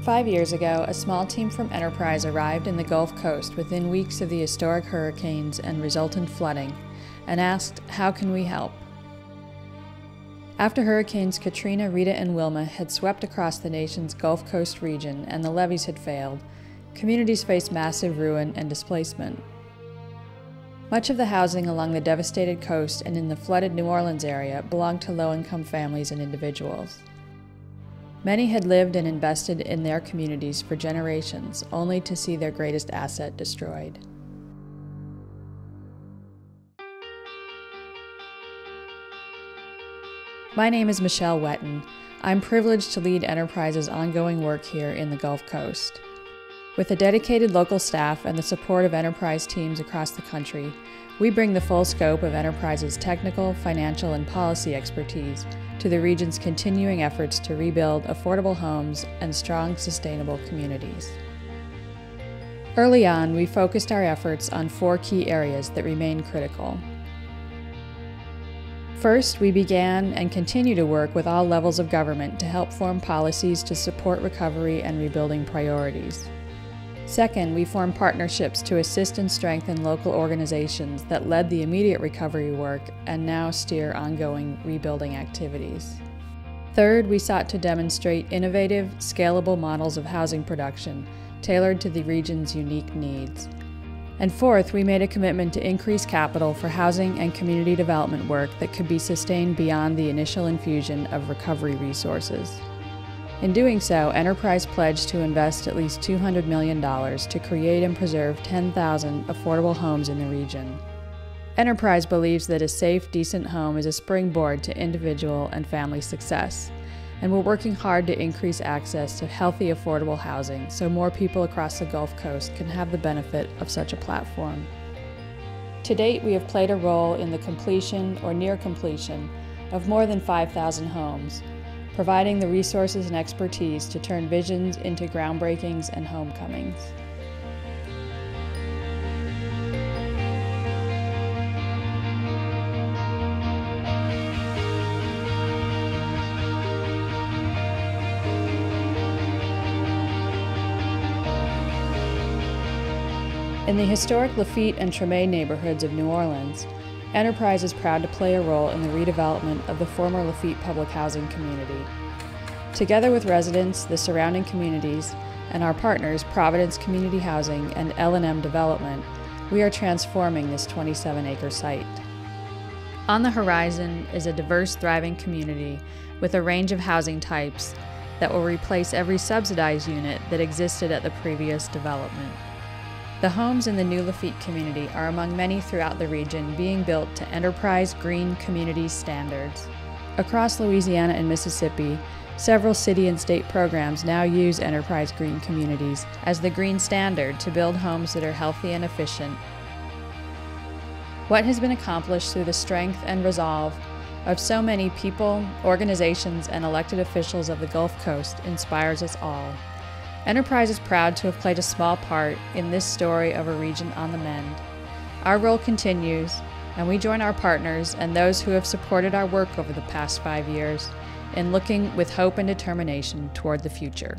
5 years ago, a small team from Enterprise arrived in the Gulf Coast within weeks of the historic hurricanes and resultant flooding, and asked, "How can we help?" After Hurricanes Katrina, Rita, and Wilma had swept across the nation's Gulf Coast region and the levees had failed, communities faced massive ruin and displacement. Much of the housing along the devastated coast and in the flooded New Orleans area belonged to low-income families and individuals. Many had lived and invested in their communities for generations, only to see their greatest asset destroyed. My name is Michelle Wetton. I'm privileged to lead Enterprise's ongoing work here in the Gulf Coast. With a dedicated local staff and the support of Enterprise teams across the country, we bring the full scope of Enterprise's technical, financial, and policy expertise to the region's continuing efforts to rebuild affordable homes and strong, sustainable communities. Early on, we focused our efforts on 4 key areas that remain critical. First, we began and continue to work with all levels of government to help form policies to support recovery and rebuilding priorities. Second, we formed partnerships to assist and strengthen local organizations that led the immediate recovery work and now steer ongoing rebuilding activities. Third, we sought to demonstrate innovative, scalable models of housing production tailored to the region's unique needs. And fourth, we made a commitment to increase capital for housing and community development work that could be sustained beyond the initial infusion of recovery resources. In doing so, Enterprise pledged to invest at least $200 million to create and preserve 10,000 affordable homes in the region. Enterprise believes that a safe, decent home is a springboard to individual and family success, and we're working hard to increase access to healthy, affordable housing so more people across the Gulf Coast can have the benefit of such a platform. To date, we have played a role in the completion or near completion of more than 5,000 homes, providing the resources and expertise to turn visions into groundbreakings and homecomings. In the historic Lafitte and Treme neighborhoods of New Orleans, Enterprise is proud to play a role in the redevelopment of the former Lafitte public housing community. Together with residents, the surrounding communities, and our partners, Providence Community Housing and L&M Development, we are transforming this 27-acre site. On the horizon is a diverse, thriving community with a range of housing types that will replace every subsidized unit that existed at the previous development. The homes in the new Lafitte community are among many throughout the region being built to Enterprise Green Communities standards. Across Louisiana and Mississippi, several city and state programs now use Enterprise Green Communities as the green standard to build homes that are healthy and efficient. What has been accomplished through the strength and resolve of so many people, organizations, and elected officials of the Gulf Coast inspires us all. Enterprise is proud to have played a small part in this story of a region on the mend. Our role continues, and we join our partners and those who have supported our work over the past 5 years in looking with hope and determination toward the future.